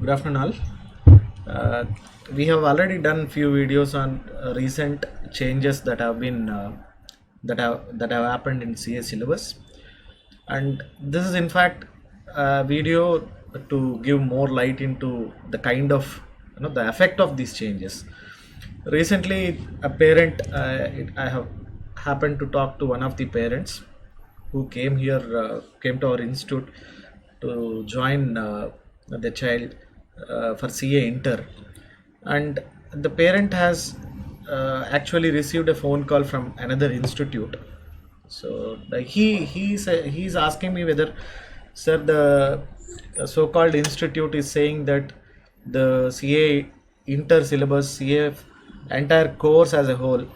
Good afternoon, all. Uh, we have already done few videos on recent changes that have been that have happened in CA syllabus, and this is in fact a video to give more light into the kind of the effect of these changes. Recently, a parent I have happened to talk to one of the parents who came to our institute to join the child for CA Inter, and the parent has actually received a phone call from another institute. So he's asking me whether, sir, the so-called institute is saying that the CA Inter syllabus, CA entire course as a whole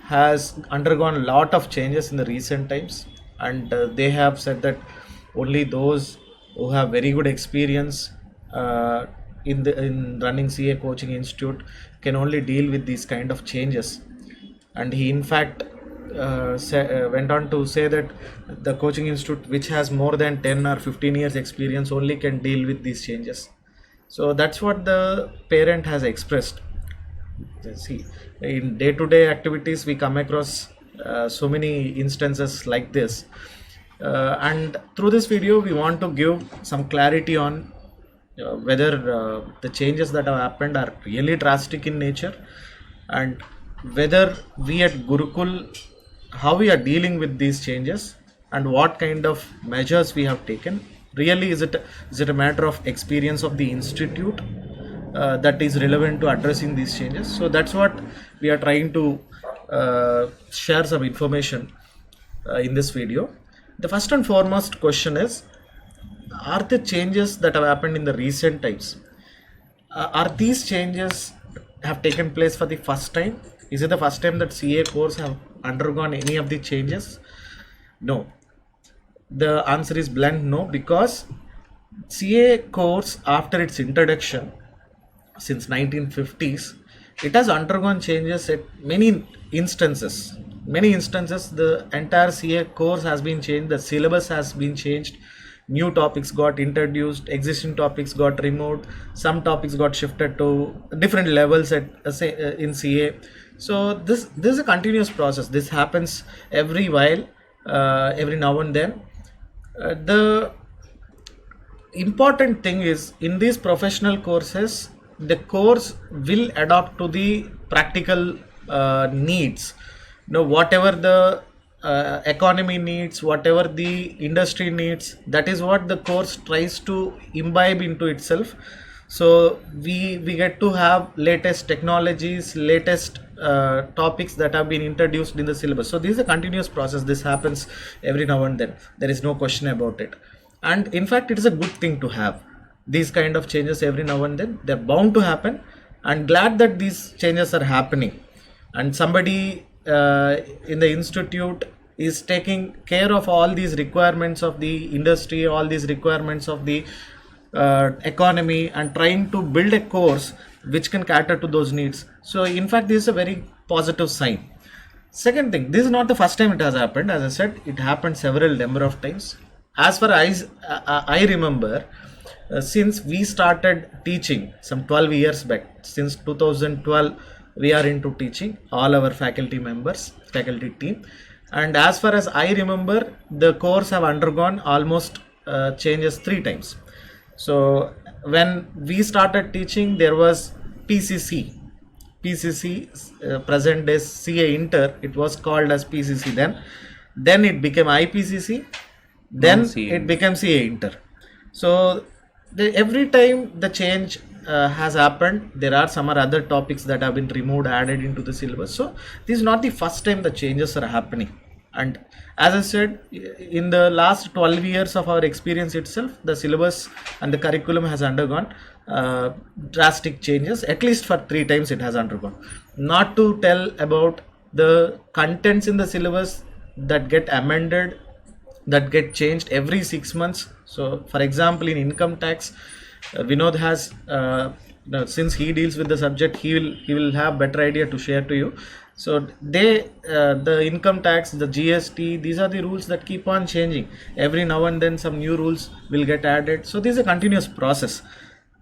has undergone a lot of changes in the recent times, and they have said that only those who have very good experience in running CA coaching institute can only deal with these kind of changes. And he in fact went on to say that the coaching institute, which has more than 10 or 15 years experience, only can deal with these changes. So that's what the parent has expressed. See, in day-to-day activities we come across so many instances like this, and through this video we want to give some clarity on whether the changes that have happened are really drastic in nature, and whether we at Gurukul, how we are dealing with these changes, and what kind of measures we have taken. Really, is it a matter of experience of the institute that is relevant to addressing these changes? So that's what we are trying to share some information in this video. The first and foremost question is, are the changes that have happened in the recent times, are these changes have taken place for the first time? Is it the first time that CA course have undergone any of the changes? No. The answer is blunt no, because CA course, after its introduction since 1950s, it has undergone changes at many instances. The entire CA course has been changed, the syllabus has been changed, new topics got introduced, existing topics got removed, some topics got shifted to different levels at in CA. So this is a continuous process. This happens every while, every now and then. The important thing is, in these professional courses, the course will adapt to the practical needs. Whatever the economy needs, whatever the industry needs, that is what the course tries to imbibe into itself. So we get to have latest technologies, latest topics that have been introduced in the syllabus. So this is a continuous process. This happens every now and then. There is no question about it. And in fact, it is a good thing to have these kind of changes every now and then. They're bound to happen. I'm glad that these changes are happening, and somebody in the institute is taking care of all these requirements of the industry, all these requirements of the economy, and trying to build a course which can cater to those needs. So in fact, this is a very positive sign. Second thing, this is not the first time it has happened. As I said, it happened several number of times. As far as I remember, since we started teaching some 12 years back, since 2012 we are into teaching, all our faculty members, faculty team, and as far as I remember, the course have undergone almost changes 3 times. So when we started teaching, there was PCC, present as CA Inter, it was called as PCC then it became IPCC, then it became CA Inter. So every time the change has happened, there are some other topics that have been removed, added into the syllabus. So this is not the first time the changes are happening. And as I said, in the last 12 years of our experience itself, the syllabus and the curriculum has undergone drastic changes. At least for 3 times it has undergone. Not to tell about the contents in the syllabus that get amended, that get changed every 6 months. So for example, in income tax, Vinod has since he deals with the subject, he will have better idea to share to you. So the income tax, the GST, these are the rules that keep on changing. Every now and then some new rules will get added. So this is a continuous process.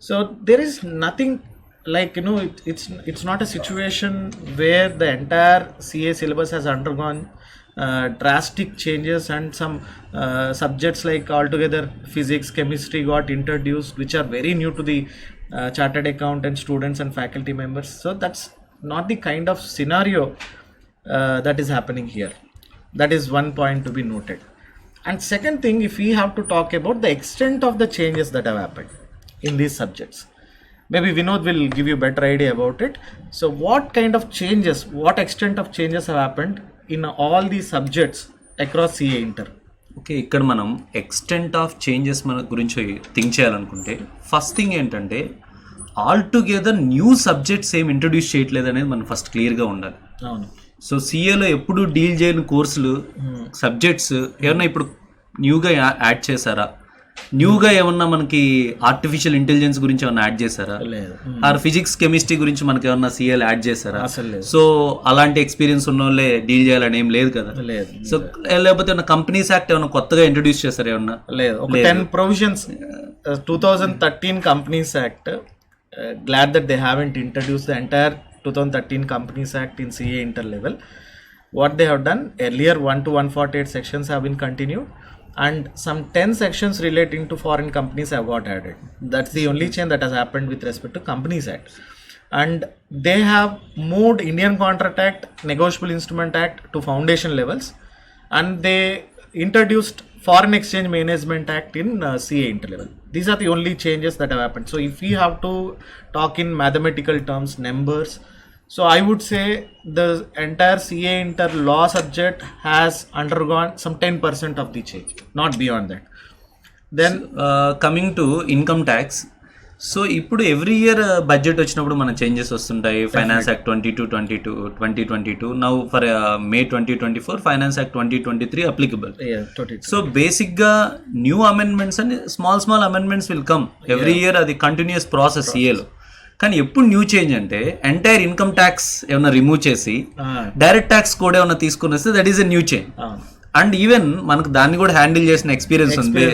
So there is nothing like, it's not a situation where the entire CA syllabus has undergone drastic changes, and some subjects like altogether physics, chemistry got introduced, which are very new to the chartered accountant students and faculty members. So that's not the kind of scenario that is happening here. That is one point to be noted. And second thing, if we have to talk about the extent of the changes that have happened in these subjects, maybe Vinod will give you a better idea about it. So what kind of changes, what extent of changes have happened in all these subjects across CA Inter? Okay, ఇక్కడ మనం extent of changes మన గురించి think చేయాలనుకుంటే first thing ఏంటంటే all together new subjects ఏం introduce చేయట్లేదు అనేది మనం ఫస్ట్ క్లియర్గా ఉండాలి. అవును. సో సిఏలో ఎప్పుడు డీల్ చేయని కోర్సులు, సబ్జెక్ట్స్ ఏమన్నా ఇప్పుడు న్యూగా యాడ్ చేశారా? న్యూగా ఏమన్నా మనకి ఆర్టిఫిషియల్ ఇంటెలిజెన్స్ గురించి ఏమన్నా యాడ్ చేశారా? లేదు. ఆర్ ఫిజిక్స్, కెమిస్ట్రీ గురించి మనకి ఏమన్నా సిఏలు యాడ్ చేశారా? అసలు లేదు. సో అలాంటి ఎక్స్పీరియన్స్ ఉన్న వాళ్ళే డీల్ చేయాలని ఏం లేదు కదా. లేదు. సో లేకపోతే ఏమన్నా కంపెనీస్ యాక్ట్ ఏమన్నా కొత్తగా ఇంట్రడ్యూస్ చేశారా? ఏమన్నా లేదు. ఒక 10 provisions 2013 Companies Act. Glad that they haven't introduced the entire 2013 Companies Act in CA Inter level. What they have done earlier, 1 to 148 sections have been continued, and some 10 sections relating to foreign companies have got added. That's the only change that has happened with respect to Companies Act. And they have moved Indian Contract Act, Negotiable Instrument Act to foundation levels, and they introduced Foreign Exchange Management Act in CA Inter level. These are the only changes that have happened. So if we have to talk in mathematical terms, numbers, so I would say the entire CA Inter law subject has undergone some 10% of the change, not beyond that. Then coming to income tax. So ఇప్పుడు every year budget వచ్చినప్పుడు మన changes వస్తుంటాయి. Finance act 2022 now for May 2024 finance act 2023 applicable. So బేసిక్గా new amendments అని small amendments will come every year. అది continuous process సిఏలో. కానీ ఎప్పుడు new change అంటే ఎంటైర్ ఇన్కమ్ ట్యాక్స్ ఏమైనా రిమూవ్ చేసి డైరెక్ట్ ట్యాక్స్ కూడా ఏమైనా తీసుకుని వస్తే that is a new change. And even మనకు దాన్ని కూడా హ్యాండిల్ చేసిన ఎక్స్పీరియన్స్ ఉంది.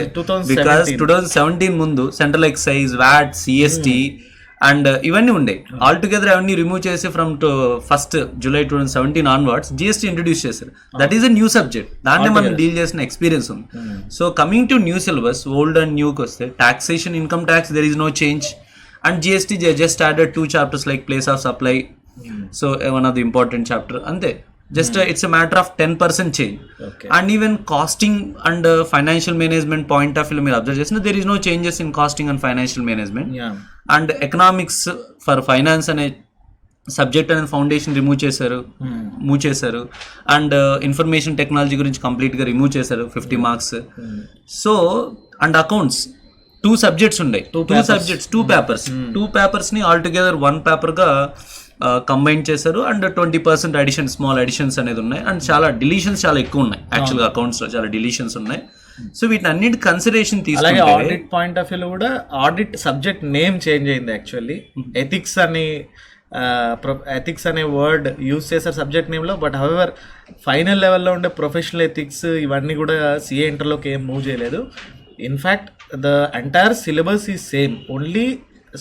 బికాస్ 2017 ముందు central excise, VAT, CST and ఇవన్నీ ఉండే. ఆల్ టుగెదర్ అవన్నీ రిమూవ్ చేసి from 1st July 2017 onwards GST introduce చేశారు. That is a new subject. దాన్ని మనం డీల్ చేసిన ఎక్స్పీరియన్స్ ఉంది. So coming to new syllabus, old and న్యూకి వస్తే taxation, income tax there is no change. And GST just added 2 chapters like place of supply. So one of the important chapter. Ante just it's a matter of 10% change. Okay. And even costing and financial management point of view మీరు observe చేసిన there is no changes in costing and financial management. Yeah. And economics for finance అనే subject అనేది foundation remove చేశారు. And information technology గురించి కంప్లీట్గా remove చేశారు 50 marks. So and accounts 2 subjects ఉన్నాయి. 2 papers ని ఆల్ టుగెదర్ 1 పేపర్గా కంబైన్ చేశారు. అండ్ 20% అడిషన్, స్మాల్ అడిషన్స్ అనేది ఉన్నాయి. అండ్ చాలా డిలీషన్స్ చాలా ఎక్కువ ఉన్నాయి. యాక్చువల్గా అకౌంట్స్ లో చాలా డిలీషన్స్ ఉన్నాయి. సో వీటిని అన్నిటి కన్సిడరేషన్ తీసుకుంటే ఆడిట్ పాయింట్ ఆఫ్ వ్యూలో కూడా ఆడిట్ సబ్జెక్ట్ నేమ్ చేంజ్ అయింది. యాక్చువల్లీ ఎథిక్స్ అనే వర్డ్ యూజ్ చేశారు సబ్జెక్ట్ నేమ్లో. బట్ హవెవర్ ఫైనల్ లెవెల్లో ఉండే ప్రొఫెషనల్ ఎథిక్స్ ఇవన్నీ కూడా CA ఇంటర్లోకి ఏం మూవ్ చేయలేదు. In fact, the entire syllabus is same. Only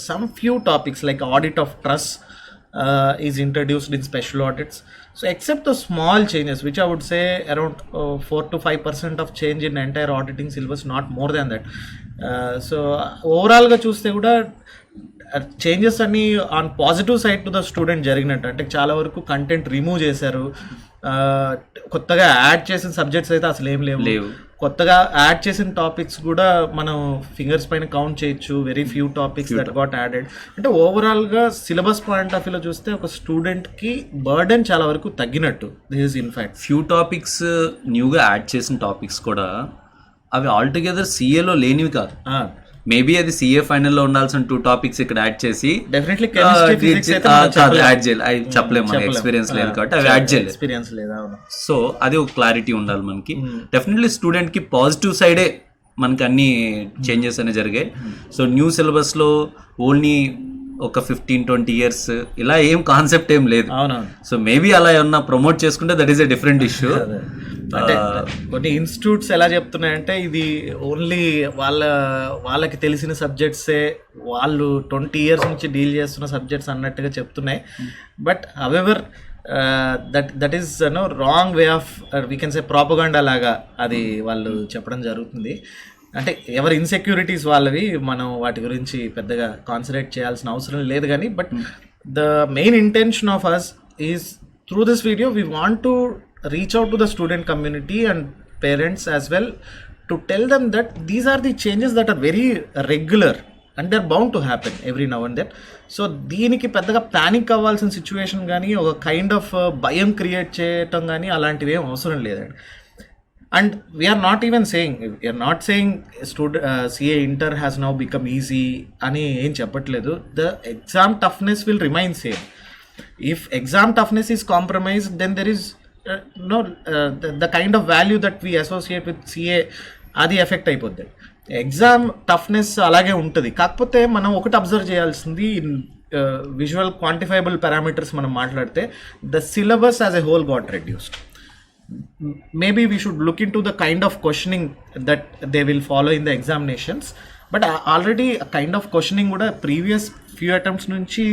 some few topics like audit of trust is introduced in special audits. So except the small changes, which I would say around 4 to 5% of change in entire auditing syllabus, not more than that. So overall ga chuste kuda changes అన్ని on positive side to the student జరిగినట్టు. అంటే చాలా వరకు content remove చేశారు. కొత్తగా add చేసిన subjects అయితే అసలు ఏం లేవు. కొత్తగా యాడ్ చేసిన టాపిక్స్ కూడా మనం ఫింగర్స్ పైన కౌంట్ చేయొచ్చు. Very few topics that got added. అంటే ఓవరాల్గా సిలబస్ పాయింట్ ఆఫ్ వ్యూలో చూస్తే ఒక స్టూడెంట్కి బర్డెన్ చాలా వరకు తగ్గినట్టు. This is in fact few topics న్యూగా యాడ్ చేసిన టాపిక్స్ కూడా అవి ఆల్ టుగెదర్ సిఏలో లేనివి కాదు. మేబీ అది సిఏ ఫైనల్లో ఉండాల్సిన 2 టాపిక్స్ ఇక్కడ యాడ్ చేసి డెఫినెట్లీ యాడ్ చేయాలి. చెప్పలేము, మనకి ఎక్స్పీరియన్స్ లేదు కాబట్టి అవి యాడ్ చేయలేదు. సో అది ఒక క్లారిటీ ఉండాలి మనకి. డెఫినెట్లీ స్టూడెంట్ కి పాజిటివ్ సైడే మనకి అన్ని చేంజెస్ అనేవి జరిగాయి. సో న్యూ సిలబస్ లో ఓన్లీ ఒక 15-20 years ఇలా ఏం కాన్సెప్ట్ ఏం లేదు. సో మేబీ అలా ఏమన్నా ప్రమోట్ చేసుకుంటే that is a different issue. అంటే కొన్ని ఇన్స్టిట్యూట్స్ ఎలా చెప్తున్నాయంటే ఇది ఓన్లీ వాళ్ళకి తెలిసిన సబ్జెక్ట్సే, వాళ్ళు 20 years నుంచి డీల్ చేస్తున్న సబ్జెక్ట్స్ అన్నట్టుగా చెప్తున్నాయి. But however that is wrong way of we can say propaganda లాగా అది వాళ్ళు చెప్పడం జరుగుతుంది. అంటే ఎవరి ఇన్సెక్యూరిటీస్ వాళ్ళవి, మనం వాటి గురించి పెద్దగా కాన్సన్ట్రేట్ చేయాల్సిన అవసరం లేదు. కానీ but the main intention of us is through this video we want to reach out to the student community and parents as well to tell them that these are the changes that are very regular and they're bound to happen every now and then. So దీనికి పెద్దగా panic అవ్వాల్సిన situation కానీ ఒక kind of భయం create చేయటం కానీ అలాంటివి ఏం అవసరం లేదండి. And we're not even saying, we're not saying CA inter has now become easy అని ఏం చెప్పట్లేదు. The exam toughness will remain same. If exam toughness is compromised then there is the kind of value that we associate with CA అది effect అయిపోద్ది. Exam toughness అలాగే ఉంటుంది. కాకపోతే మనం ఒకటి అబ్జర్వ్ చేయాల్సింది, ఇన్ విజువల్ క్వాంటిఫైబుల్ పారామీటర్స్ మనం మాట్లాడితే the syllabus as a whole got reduced. Maybe we should look in to the kind of questioning that they will follow in the examinations. But already kind of questioning కూడా previous few attempts నుంచి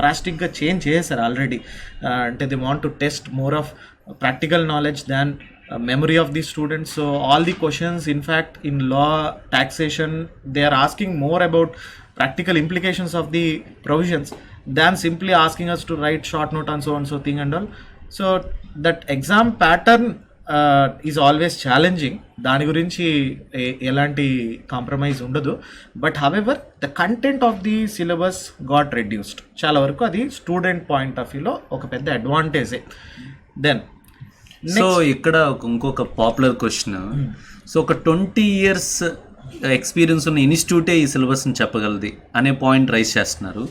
డ్రాస్టిక్గా change చేశారు already. అంటే they want to test more of practical knowledge than memory of the students. So all the questions, in fact in law, taxation, they are asking more about practical implications of the provisions than simply asking us to write short note on so and so thing and all. So that exam pattern is always challenging. దాని గురించి ఎలాంటి compromise ఉండదు. But however the content of the syllabus got reduced. చాలా వరకు అది student point of వ్యూలో ఒక పెద్ద అడ్వాంటేజే. దెన్ సో ఇక్కడ ఇంకొక పాపులర్ క్వశ్చన్, సో ఒక 20 years ఎక్స్పీరియన్స్ ఉన్న ఇన్స్టిట్యూటే ఈ సిలబస్ని చెప్పగలది అనే పాయింట్ రైజ్ చేస్తున్నారు.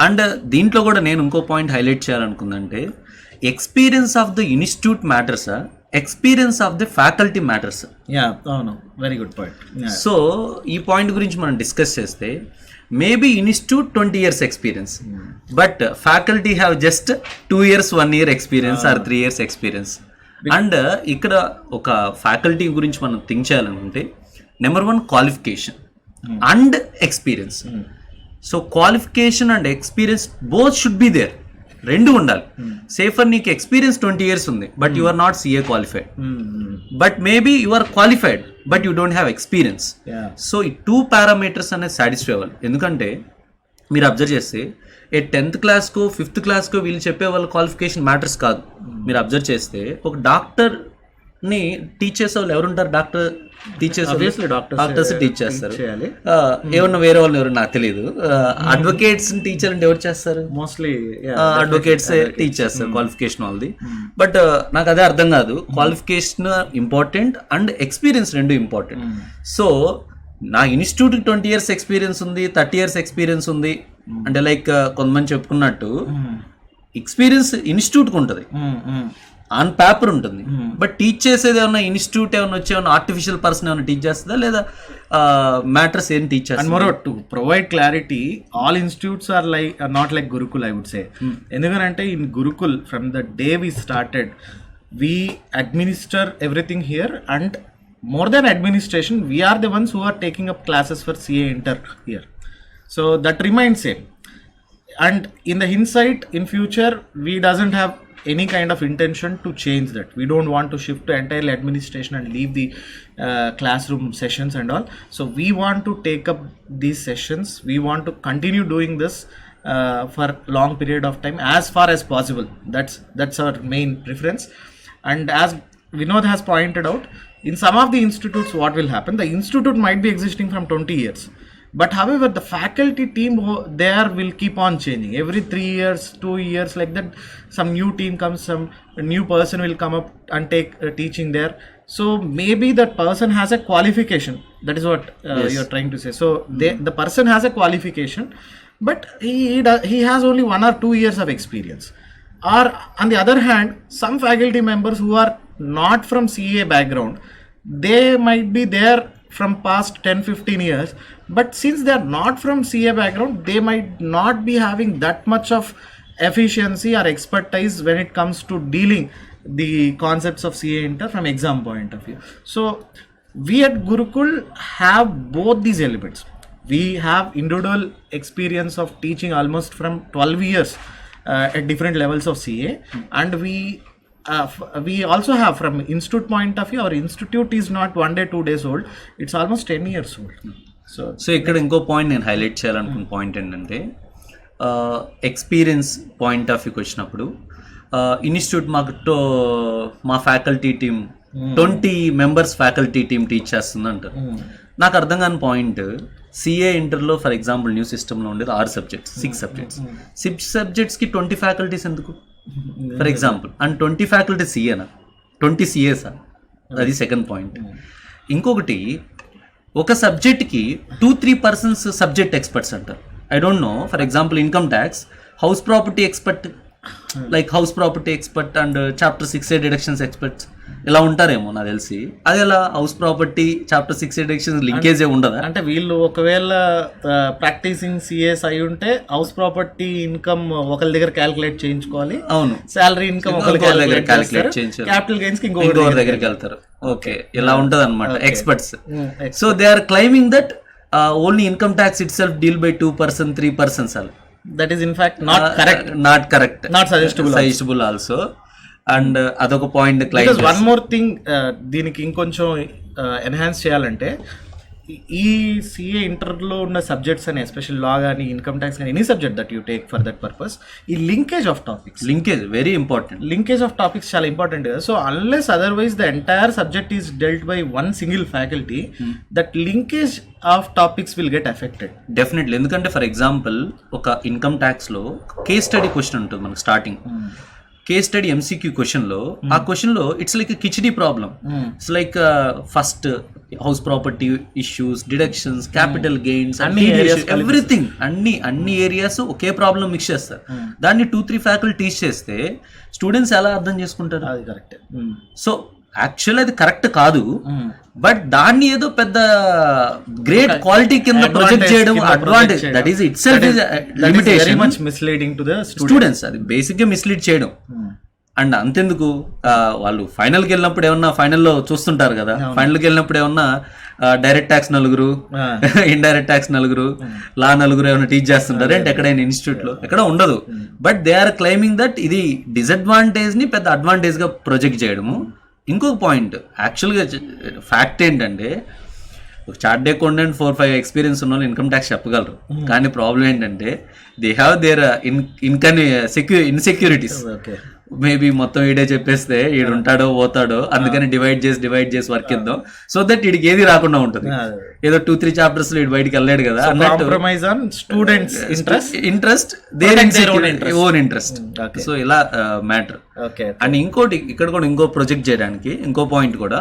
అండ్ దీంట్లో కూడా నేను ఇంకో పాయింట్ హైలైట్ చేయాలనుకుందంటే, ఎక్స్పీరియన్స్ ఆఫ్ ద ఇన్స్టిట్యూట్ మ్యాటర్సా, experience of the faculty matters? అవును, వెరీ గుడ్ పాయింట్. సో ఈ పాయింట్ గురించి మనం డిస్కస్ చేస్తే, maybe institute 20 years experience, but faculty have just 2 years 1 year experience or 3 years experience. And ఇక్కడ ఒక ఫ్యాకల్టీ గురించి మనం థింక్ చేయాలనుకుంటే, number 1 qualification and experience. So qualification and experience both should be there, రెండు ఉండాలి. సేఫర్ నీకు ఎక్స్పీరియన్స్ 20 years ఉంది, but you are not CA qualified. But maybe you are qualified but you don't have experience. So ఈ 2 parameters అనేది satisfy అవ్వాలి. ఎందుకంటే మీరు observe చేస్తే 10th classకో 5th classకో వీళ్ళు చెప్పే వాళ్ళ క్వాలిఫికేషన్ మ్యాటర్స్ కాదు. మీరు అబ్జర్వ్ చేస్తే ఒక డాక్టర్ని టీచ్ చేసే వాళ్ళు ఎవరుంటారు? డాక్టర్స్ టీచ్ చేస్తారు. ఏమన్నా వేరే వాళ్ళు ఎవరు నాకు తెలియదు. అడ్వకేట్స్ టీచర్ అంటే ఎవరు చేస్తారు? మోస్ట్లీ అడ్వకేట్స్ టీచ్ చేస్తారు క్వాలిఫికేషన్ వాళ్ళది. బట్ నాకు అదే అర్థం కాదు. క్వాలిఫికేషన్ ఇంపార్టెంట్ అండ్ ఎక్స్పీరియన్స్ రెండు ఇంపార్టెంట్. సో నా ఇన్స్టిట్యూట్కి 20 years ఎక్స్పీరియన్స్ ఉంది, 30 years ఎక్స్పీరియన్స్ ఉంది అంటే, లైక్ కొంతమంది చెప్పుకున్నట్టు ఎక్స్పీరియన్స్ ఇన్స్టిట్యూట్కి ఉంటుంది, ఆన్ పేపర్ ఉంటుంది. బట్ టీచ్ చేసేది ఏమన్నా ఇన్స్టిట్యూట్ ఏమైనా వచ్చి ఏమన్నా ఆర్టిఫిషియల్ పర్సన్ ఏమైనా టీచ్ చేస్తుందా, లేదా మ్యాటర్స్ ఏం టీచ్ చేస్తారు? And more to provide clarity, all institutes are not like Gurukul, I would say. ఎందుకంటే in Gurukul from the day we started, we administer everything here, and more than administration, we are the ones who are taking up classes for CA Inter here. So that remains same. And in the hindsight, in future, we doesn't have any kind of intention to change that. We don't want to shift to entirely administration and leave the classroom sessions and all. So we want to take up these sessions. We want to continue doing this for long period of time as far as possible. That's our main preference. And as Vinod has pointed out, in some of the institutes, what will happen? The institute might be existing from 20 years. But however, the faculty team there will keep on changing. Every 3 years, 2 years, like that, some new team comes, some new person will come up and take teaching there. So maybe that person has a qualification. That is what yes. You're trying to say. So the person has a qualification, but he has only 1 or 2 years of experience. Or on the other hand, some faculty members who are not from CA background, they might be there from past 10-15 years, but since they are not from CA background, they might not be having that much of efficiency or expertise when it comes to dealing the concepts of CA Inter from exam point of view. So we at Gurukul have both these elements. We have individual experience of teaching almost from 12 years at different levels of CA, and we also have from institute point of view, our institute is not 1 day 2 days old, it's almost 10 years old. So ఇక్కడ ఇంకో point నేను highlight చేయాలనుకున్న point ఏంటంటే experience point of వ్యూకి వచ్చినప్పుడు institute మా faculty team 20 members faculty team teach చేస్తుంది అంటారు. నాకు అర్థం కాని పాయింట్, సిఏ ఇంటర్లో ఫర్ ఎగ్జాంపుల్ న్యూ సిస్టంలో ఉండేది 6 సబ్జెక్ట్స్ 6 సబ్జెక్ట్స్కి 20 ఫ్యాకల్టీస్ ఎందుకు ఫర్ ఎగ్జాంపుల్? అండ్ 20 ఫ్యాకల్టీ సిఏనా, 20 సిఏసా? అది సెకండ్ పాయింట్. ఇంకొకటి, ఒక సబ్జెక్ట్కి 2-3 పర్సన్స్ సబ్జెక్ట్ ఎక్స్పర్ట్స్ అంటారు. I don't know, for example income tax house property expert, like house property expert and chapter 6A deductions experts ఇలా ఉంటారేమో నాకు తెలిసి. అది ఎలా house property chapter 6A deductions linkage ఉండదా? అంటే వీళ్ళు ఒకవేళ ప్రాక్టీసింగ్ సిఎస్ అయి ఉంటే హౌస్ ప్రాపర్టీ ఇన్కమ్ ఒకరి దగ్గర క్యాలిక్యులేట్ చేయించుకోవాలి, అవును, సాలరీ ఇన్కమ్ ఒకరి దగ్గర క్యాలిక్యులేట్ చేయించాలి, క్యాపిటల్ గెయిన్స్ కి ఇంకొకరి దగ్గరికి వెళ్తారు. ఓకే, ఇలా ఉంటది అనమాట experts. So they are claiming that only income tax itself deal by 2%, 3% అలా. That is in fact not correct, not suggestible also. And అదొక point. Because one more thing, దీనికి ఇంకొంచెం ఎన్హాన్స్ చేయాలంటే, ఈ సిఏ ఇంటర్లో ఉన్న సబ్జెక్ట్స్ అని special లా కానీ ఇన్కమ్ ట్యాక్స్ కానీ any subject that you take for that purpose, ఈ linkage of very important. Linkage of topics చాలా ఇంపార్టెంట్ కదా. So unless otherwise the entire subject is dealt by one single faculty, that linkage of topics will get affected definitely. ఎందుకంటే for example ఒక income ట్యాక్స్లో case study question ఉంటుంది మనకు starting. Case study MCQ క్వశ్చన్లో, ఆ క్వశ్చన్లో it's like khichdi problem. It's like first house property issues, deductions, capital gains, everything, అన్ని areas ఒకే problem mix చేస్తారు. దాన్ని 2-3 ఫ్యాకల్టీ టీచ్ చేస్తే స్టూడెంట్స్ ఎలా అర్థం చేసుకుంటారు? అది కరెక్ట్. సో యాక్చువల్ అది కరెక్ట్ కాదు, బట్ దాన్ని ఏదో పెద్ద గ్రేట్ క్వాలిటీ కింద ప్రొజెక్ట్ చేయడం advantage. That is it self limitation, much misleading to the students. అది బేసిక్ గా మిస్లీడ్ చేయడం. అండ్ అంతెందుకు, వాళ్ళు ఫైనల్కి వెళ్ళినప్పుడు ఏమన్నా, ఫైనల్లో చూస్తుంటారు కదా, ఫైనల్కి వెళ్ళినప్పుడు ఏమన్నా డైరెక్ట్ ట్యాక్స్ 4, ఇండైరెక్ట్ ట్యాక్స్ 4, లా 4 ఏమైనా టీచ్ చేస్తుంటారు అంటే ఎక్కడైనా ఇన్స్టిట్యూట్ లో ఎక్కడ ఉండదు. But they are claiming that ఇది డిసడ్వాంటేజ్ ని పెద్ద అడ్వాంటేజ్ గా ప్రొజెక్ట్ చేయడము. ఇంకొక పాయింట్, యాక్చువల్గా ఫ్యాక్ట్ ఏంటంటే, ఒక చార్ట్ అకౌంటెంట్ 4-5 ఎక్స్పీరియన్స్ ఉన్న వాళ్ళు ఇన్కమ్ ట్యాక్స్ చెప్పగలరు. కానీ ప్రాబ్లం ఏంటంటే they have their insecurities. Maybe మొత్తం ఈడే చెప్పేస్తే ఈడు ఉంటాడో పోతాడో, అందుకని డివైడ్ చేసి వర్క్ ఇద్దాం, సో దట్ వీడికి ఏది రాకుండా ఉంటుంది. ఏదో 2-3 చాప్టర్స్ వీడు బయటికి వెళ్ళాడు కదా, ఇంట్రెస్ట్ ఓన్ ఇంట్రెస్ట్. సో ఇలా మ్యాటర్. అండ్ ఇంకోటి, ఇక్కడ కూడా ఇంకో ప్రొజెక్ట్ చేయడానికి ఇంకో పాయింట్ కూడా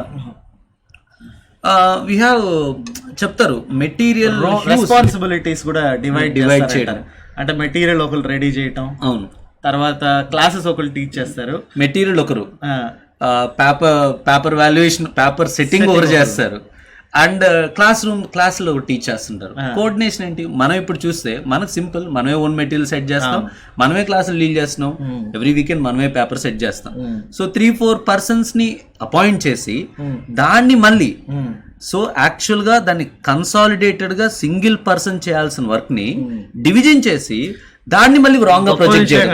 వి హ్యావ్ చెప్తారు, మెటీరియల్ రెస్పాన్సిబిలిటీస్ కూడా డివైడ్ చేయడం. అంటే మెటీరియల్ ఒకరు రెడీ చేయటం, అవును, తర్వాత క్లాసెస్ ఒకరు టీచ్ చేస్తారు, మెటీరియల్ ఒకరు, పేపర్ వాల్యుయేషన్, పేపర్ సెట్టింగ్ ఒకరు చేస్తారు, అండ్ క్లాస్లో టీచ్ చేస్తుంటారు. కోఆర్డినేషన్ ఏంటి? మనం ఇప్పుడు చూస్తే మనకు సింపుల్, మనమే ఓన్ మెటీరియల్ సెట్ చేస్తాం, మనమే క్లాసులు లీడ్ చేస్తున్నాం, ఎవ్రీ వీకెండ్ మనమే పేపర్ సెట్ చేస్తాం. సో 3-4 పర్సన్స్ ని అపాయింట్ చేసి దాన్ని మళ్ళీ, సో యాక్చువల్ గా దాన్ని కన్సాలిడేటెడ్ గా సింగిల్ పర్సన్ చేయాల్సిన వర్క్ ని డివిజన్ చేసి దాన్ని మళ్ళీ రాంగ్ గా ప్రొజెక్ట్ చేయడం.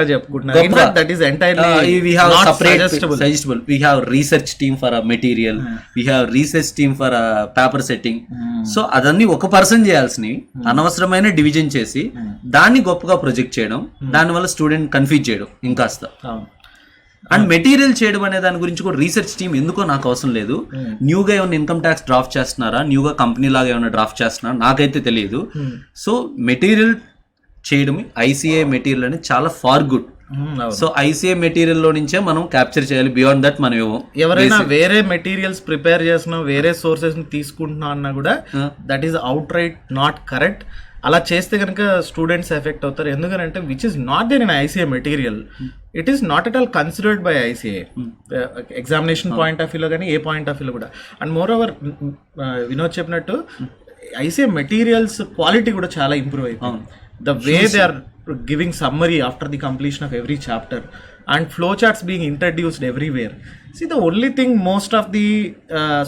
We have separate suggestible. We have research team for a material. We have research team for a paper setting. So అదన్నీ ఒక పర్సన్ చేయాల్సినవి అనవసరమైన డివిజన్ చేసి దాన్ని గొప్పగా ప్రొజెక్ట్ చేయడం, దానివల్ల స్టూడెంట్ కన్ఫ్యూజ్ చేయడం ఇంకాస్త. అండ్ మెటీరియల్ చేయడం అనే దాని గురించి కూడా రీసెర్చ్ టీమ్ ఎందుకో నాకు అవసరం లేదు. న్యూగా ఏమైనా ఇన్కమ్ ట్యాక్స్ డ్రాఫ్ట్ చేస్తున్నారా, న్యూగా కంపెనీ లాగా ఏమైనా డ్రాఫ్ట్ చేస్తున్నారా నాకైతే తెలియదు. సో మెటీరియల్ చేయడం, ఐసీఏ మెటీరియల్ అనేది చాలా far good. So ICA material లో నుంచే మనం క్యాప్చర్ చేయాలి. బియాండ్ దట్ మనం ఎవరైనా వేరే మెటీరియల్స్ ప్రిపేర్ చేస్తున్నాం, వేరే సోర్సెస్ ని తీసుకుంటున్నాం అన్నా కూడా that is outright not correct. అలా చేస్తే కనుక స్టూడెంట్స్ ఎఫెక్ట్ అవుతారు. ఎందుకంటే which is not there in ICA material, it is not at all considered by ICA examination point of వ్యూలో కానీ ఏ పాయింట్ ఆఫ్ వ్యూలో కూడా. అండ్ మోర్ ఓవర్ వినోద్ చెప్పినట్టు ఐసీఏ మెటీరియల్స్ క్వాలిటీ కూడా చాలా ఇంప్రూవ్ అయిపోయింది. The way they are giving summary after the completion of every chapter, and flowcharts being introduced everywhere. See, the only thing most of the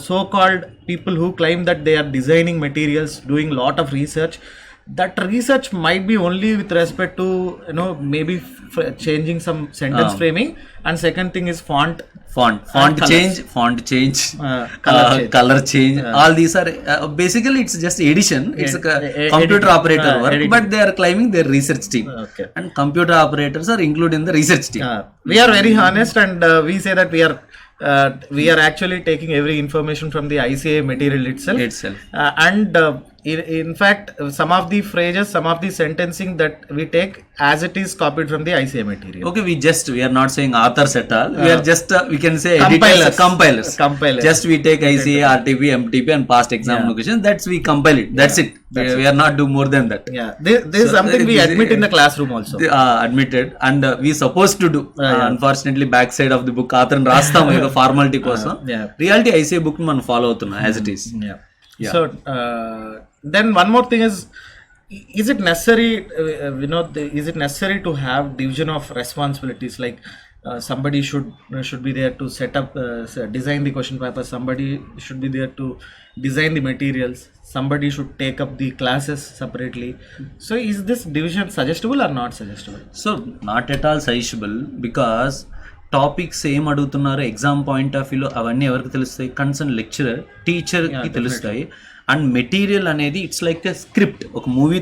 so-called people who claim that they are designing materials, doing lot of research, that research might be only with respect to, you know, maybe changing some sentence framing, and second thing is font change, color change. All these are basically it's just edition. It's a computer operator work, editing. But they are claiming their research team. Okay. And computer operators are included in the research team. We are very honest, and we say that we are actually taking every information from the ICA material itself. And in fact, some of the phrases, some of the sentencing that we take as it is copied from the ICA material. Okay, we are not saying authors at all. We are just we can say compilers. Just we take ICA, RTP, MTP and past exam locations. That's we compile it. That's it. We are not do more than that. Yeah, this is something we admit in the classroom also. Admitted, and we supposed to do. Unfortunately, back side of the book author రాస్తాము ఏదో formality కోసం. Reality ICA book మనం follow అవుతున్నాం as it is. Yeah. So then one more thing is it necessary, is it necessary to have division of responsibilities, like somebody should be there to set up, design the question paper, somebody should be there to design the materials, somebody should take up the classes separately. So is this division suggestible or not suggestible? So not at all suggestible, because topics ఏం అడుగుతున్నారు exam point of వ్యూలో అవన్నీ ఎవరికి తెలుస్తాయి? Concern lecturer, టీచర్కి తెలుస్తాయి. And material అనేది it's like a script. ఒక మూవీ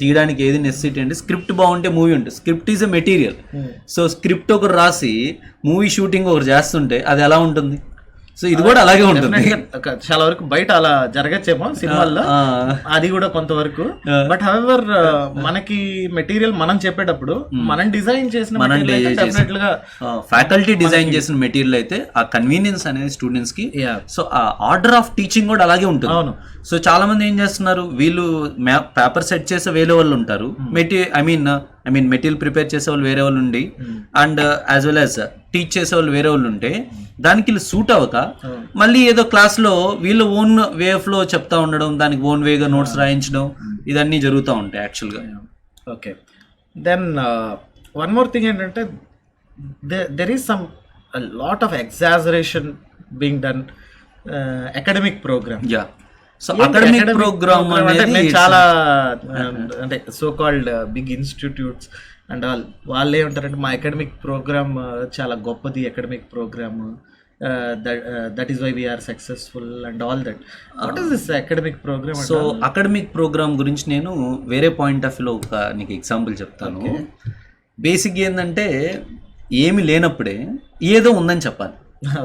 తీయడానికి ఏది నెసెసిటీ అంటే స్క్రిప్ట్ బాగుంటే మూవీ ఉంటుంది. Script is a material. So script ఒకరు రాసి మూవీ షూటింగ్ ఒకరు చేస్తుంటే అది ఎలా ఉంటుంది? సో ఇది కూడా అలాగే ఉంటుంది. చాలా వరకు బయట అలా జరగచ్చేమో సినిమాల్లో, అది కూడా కొంతవరకు. బట్ హవెవర్ మనకి మెటీరియల్ మనం చెప్పేటప్పుడు మనం డిజైన్ చేసిన ఫ్యాకల్టీ డిజైన్ చేసిన మెటీరియల్ అయితే ఆ కన్వీనియన్స్ అనేది స్టూడెంట్స్ కి. సో ఆ ఆర్డర్ ఆఫ్ టీచింగ్ కూడా అలాగే ఉంటుంది. అవును. సో చాలా మంది ఏం చేస్తున్నారు, వీళ్ళు పేపర్ సెట్ చేసే వేరే వాళ్ళు ఉంటారు, మెటీరియల్ ప్రిపేర్ చేసే వాళ్ళు వేరే వాళ్ళు ఉండి, and as well as teach చేసే వాళ్ళు వేరే వాళ్ళు ఉంటే దానికి వీళ్ళు సూట్ అవ్వక మళ్ళీ ఏదో క్లాస్ లో వీళ్ళు ఓన్ వే ఆఫ్ లో చెప్తా ఉండడం, దానికి ఓన్ వేగా నోట్స్ రాయించడం, ఇదన్నీ జరుగుతూ ఉంటాయి యాక్చువల్ గా. Okay, then one more thing ఏంటంటే there is some lot of exaggeration being done academic program. Yeah, so academic program అనేది చాలా అంటే so called big institutes and వాళ్ళు ఏమంటారంటే మా అకాడమిక్ ప్రోగ్రామ్ చాలా గొప్పది, academic program that is why we're successful and all that. What is this academic program? So academic program గురించి నేను వేరే పాయింట్ ఆఫ్ వ్యూలో ఒక నీకు ఎగ్జాంపుల్ చెప్తాను. బేసిక్ ఏంటంటే ఏమి లేనప్పుడే ఏదో ఉందని చెప్పాలి.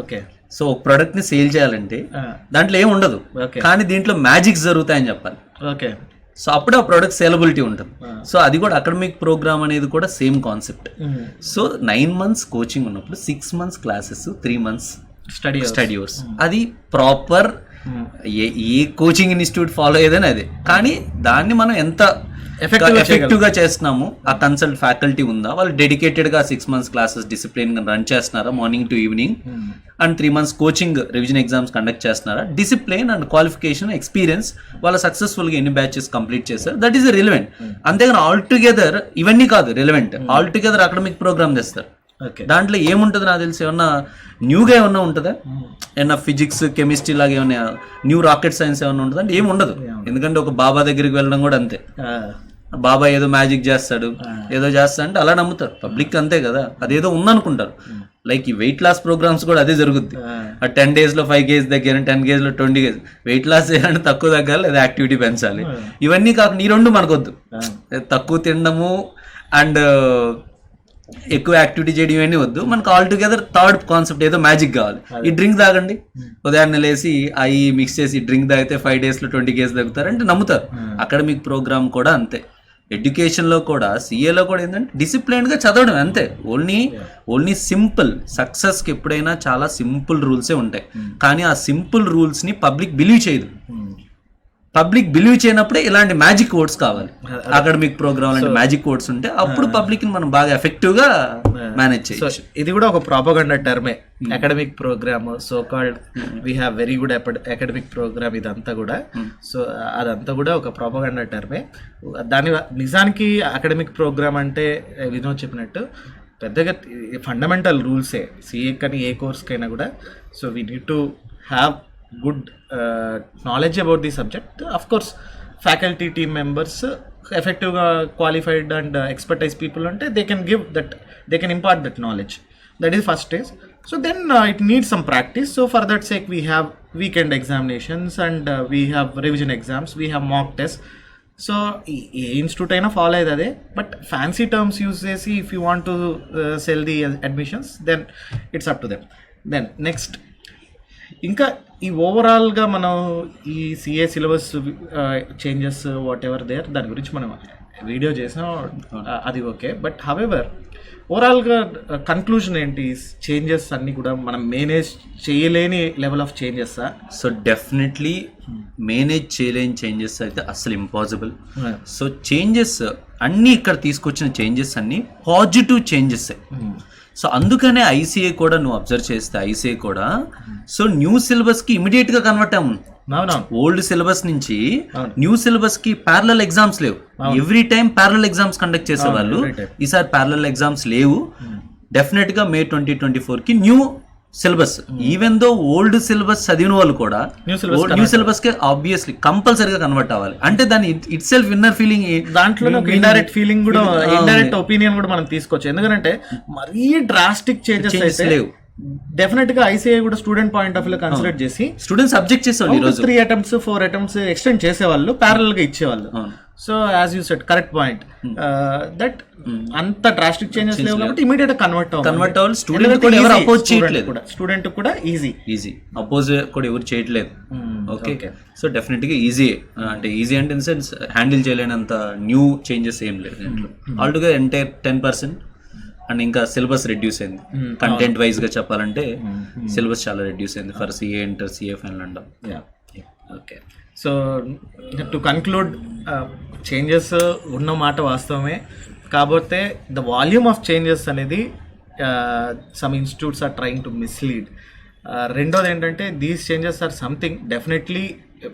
ఓకే, సో ఒక ప్రోడక్ట్ ని సేల్ చేయాలంటే దాంట్లో ఏమి ఉండదు, కానీ దీంట్లో మ్యాజిక్స్ జరుగుతాయని చెప్పాలి. ఓకే, సో అప్పుడు ఆ ప్రోడక్ట్ సేలబిలిటీ ఉంటుంది. సో అది కూడా అకాడమిక్ ప్రోగ్రామ్ అనేది కూడా same concept. So 9 months coaching ఉన్నప్పుడు 6 months classes, 3 months study hours. అది ప్రాపర్ ఏ కోచింగ్ ఇన్స్టిట్యూట్ ఫాలో అయ్యేదని అదే. కానీ దాన్ని మనం ఎంత ఎఫెక్టివ్ గా చేస్తున్నాము, ఆ కన్సల్ట్ ఫ్యాకల్టీ ఉందా, వాళ్ళు డెడికేటెడ్ గా 6 months క్లాసెస్ డిసిప్లిన్ గా రన్ చేస్తున్నారా morning to evening, and 3 months coaching revision exams conduct చేస్తున్నారా, డిసిప్లిన్ అండ్ క్వాలిఫికేషన్ ఎక్స్పీరియన్స్ వాళ్ళ సక్సెస్ఫుల్ గా ఎన్ని బ్యాచెస్ కంప్లీట్ చేస్తారు, దట్ ఈస్ రిలవెంట్. అంతేగాని ఆల్ టుగెదర్ ఇవన్నీ కాదు relevant. All together academic programme తెస్తారు, దాంట్లో ఏముంటుంది నాకు తెలిసి ఏమన్నా న్యూగా ఏమన్నా ఉంటుందా, ఏమన్నా ఫిజిక్స్ కెమిస్ట్రీ లాగా ఏమన్నా న్యూ రాకెట్ సైన్స్ ఏమన్నా ఉంటుందా అంటే ఏమి ఉండదు. ఎందుకంటే ఒక బాబా దగ్గరికి వెళ్ళడం కూడా అంతే, బాబా ఏదో మ్యాజిక్ చేస్తాడు ఏదో చేస్తా అంటే అలా నమ్ముతారు పబ్లిక్, అంతే కదా, అదేదో ఉందనుకుంటారు. లైక్ ఈ వెయిట్ లాస్ ప్రోగ్రామ్స్ కూడా అదే జరుగుద్ది. ఆ 10 days లో 5 kgs దగ్గర, 10 kgs లో 20 kgs. వెయిట్ లాస్ చేయాలంటే తక్కువ తగ్గాలి లేదా యాక్టివిటీ పెంచాలి. ఇవన్నీ కాకుండా ఈ రెండు మనకొద్దు, తక్కువ తినడము అండ్ ఎక్కువ యాక్టివిటీ చేయడం ఇవన్నీ వద్దు. మనకు ఆల్ టుగెదర్ థర్డ్ కాన్సెప్ట్ ఏదో మ్యాజిక్ కావాలి. ఈ డ్రింక్ తాగండి, ఉదయాన్నే లేసి అవి మిక్స్ చేసి డ్రింక్ తాగితే 5 days లో 20 kgs తగ్గుతారు అంటే నమ్ముతారు. అకాడమిక్ ప్రోగ్రామ్ కూడా అంతే. ఎడ్యుకేషన్లో కూడా సిఏలో కూడా ఏంటంటే డిసిప్లైన్గా చదవడం అంతే. ఓన్లీ సింపుల్ సక్సెస్కి ఎప్పుడైనా చాలా సింపుల్ రూల్సే ఉంటాయి, కానీ ఆ సింపుల్ రూల్స్ని పబ్లిక్ బిలీవ్ చేయదు. పబ్లిక్ బిలీవ్ చేయనప్పుడే ఇలాంటి మ్యాజిక్ వర్డ్స్ కావాలి. అకాడమిక్ ప్రోగ్రామ్ లాంటి మ్యాజిక్ వర్డ్స్ ఉంటే అప్పుడు పబ్లిక్ ని మనం బాగా ఎఫెక్టివ్ గా మేనేజ్ చేయొచ్చు. ఇది కూడా ఒక ప్రాపగండా టర్మే, academic program. So called we have very good academic program. ఇదంతా కూడా సో అదంతా కూడా ఒక ప్రాపగండా టర్మే. దాని నిజానికి అకాడమిక్ ప్రోగ్రామ్ అంటే వినోద్ చెప్పినట్టు పెద్దగా ఫండమెంటల్ రూల్సే సిఏ కానీ ఏ కోర్స్కైనా కూడా. So we need to have good knowledge about the subject. Of course faculty team members ఎఫెక్టివ్గా క్వాలిఫైడ్ అండ్ ఎక్స్పర్టైజ్ పీపుల్ అంటే they can impart that knowledge. That is first stage. So then it needs some practice. So for that sake we have weekend examinations and we have revision exams, we have mock tests. So ఏ institute అయినా follow అయ్యేది అదే, but fancy terms use చేసి if you want to sell the admissions then it's up to them. Then next ఇంకా ఈ ఓవరాల్గా మనం ఈ CA syllabus changes whatever there దాని గురించి మనం వీడియో చేసాం, అది ఓకే. బట్ హవెవర్ ఓవరాల్గా కన్క్లూజన్ ఏంటి? చేంజెస్ అన్నీ కూడా మనం మేనేజ్ చేయలేని లెవెల్ ఆఫ్ చేంజెస్సా? సో డెఫినెట్లీ మేనేజ్ చేయలేని చేంజెస్ అయితే అసలు ఇంపాసిబుల్. సో చేంజెస్ అన్నీ ఇక్కడ తీసుకొచ్చిన చేంజెస్ అన్నీ పాజిటివ్ చేంజెస్. సో అందుకనే ఐసీఏ కూడా నువ్వు అబ్జర్వ్ చేస్తే ఐసీఏ కూడా సో న్యూ సిలబస్కి ఇమీడియట్గా కన్వర్ట్ అవ్వం. ఓల్డ్ సిలబస్ నుంచి న్యూ సిలబస్ కి ప్యారలల్ ఎగ్జామ్స్ లేవు. Every time parallel exams conduct చేసేవాళ్ళు. ఈసారి ప్యారలల్ ఎగ్జామ్స్ లేవు. డెఫినెట్ గా May 2024 కి new syllabus. Even though old syllabus చదివిన వాళ్ళు కూడా న్యూ సిలబస్ కి ఆబ్వియస్లీ కంపల్సరీగా కన్వర్ట్ అవ్వాలి. అంటే దాని ఇట్ సెల్ఫ్ ఇన్నర్ ఫీలింగ్, దాంట్లో ఇండైరెక్ట్ ఫీలింగ్ కూడా, ఇండైరెక్ట్ ఒపీనియన్ కూడా మనం తీసుకోవచ్చు. ఎందుకంటే మరీ డ్రాస్టిక్ చేంజెస్ లేవు. డెఫినెట్ గా ఐసీఐ కూడా student point of view consider చేసి స్టూడెంట్స్ సబ్జెక్ట్ చేసేవాళ్ళు. 3 attempts 4 attempts ఎక్స్టెండ్ చేసేవాళ్ళు, ప్యారల్ గా ఇచ్చేవాళ్ళు. So as you said correct point that అంత డ్రాస్టిక్ చేంజెస్ లేవు కాబట్టి ఇమీడియట్ గా కన్వర్ట్ అవ్వాలి. స్టూడెంట్ కూడా ఈజీ అపోజ్ కూడా ఎవరు చేయట్లేదు. ఓకే, సో డెఫినెట్ గా ఈజీ అంటే ఇన్ సెన్స్ హ్యాండిల్ చేయలేనంత న్యూ చేంజెస్ ఏం లేదు దీంట్లో. ఆల్టుగా ఎంటైర్ 10% అండ్ ఇంకా సిలబస్ రెడ్యూస్ అయింది. కంటెంట్ వైజ్ గా చెప్పాలంటే సిలబస్ చాలా రెడ్యూస్ అయింది for CA inter, CA final and. Okay, so to conclude, changes ఉన్న మాట వాస్తవమే, కాకపోతే ద వాల్యూమ్ ఆఫ్ చేంజెస్ అనేది some institutes are trying to mislead. రెండోది ఏంటంటే these changes are something definitely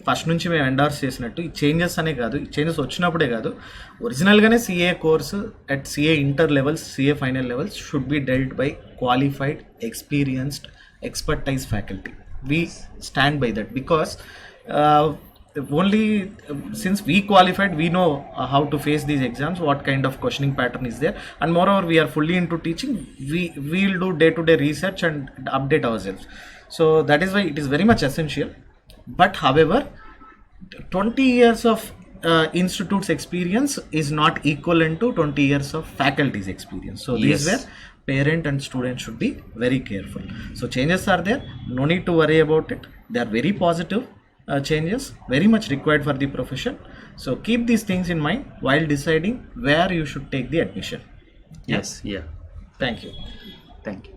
first నుంచి మేము ఎండార్స్ చేసినట్టు ఈ చేంజెస్ అనే కాదు, ఈ చేంజెస్ వచ్చినప్పుడే కాదు, ఒరిజినల్గానే CA course at CA inter levels, CA final levels should be dealt by qualified, experienced, expertise faculty. We stand by that because only since we qualified we know how to face these exams, what kind of questioning pattern is there, and moreover we are fully into teaching. We will do day to day research and update ourselves. So that is why it is very much essential. But however 20 years of institute's experience is not equivalent to 20 years of faculty's experience. So these were parent and student should be very careful. So changes are there, no need to worry about it. They are very positive changes, very much required for the profession. So keep these things in mind while deciding where you should take the admission. Yes, yeah. Thank you. Thank you.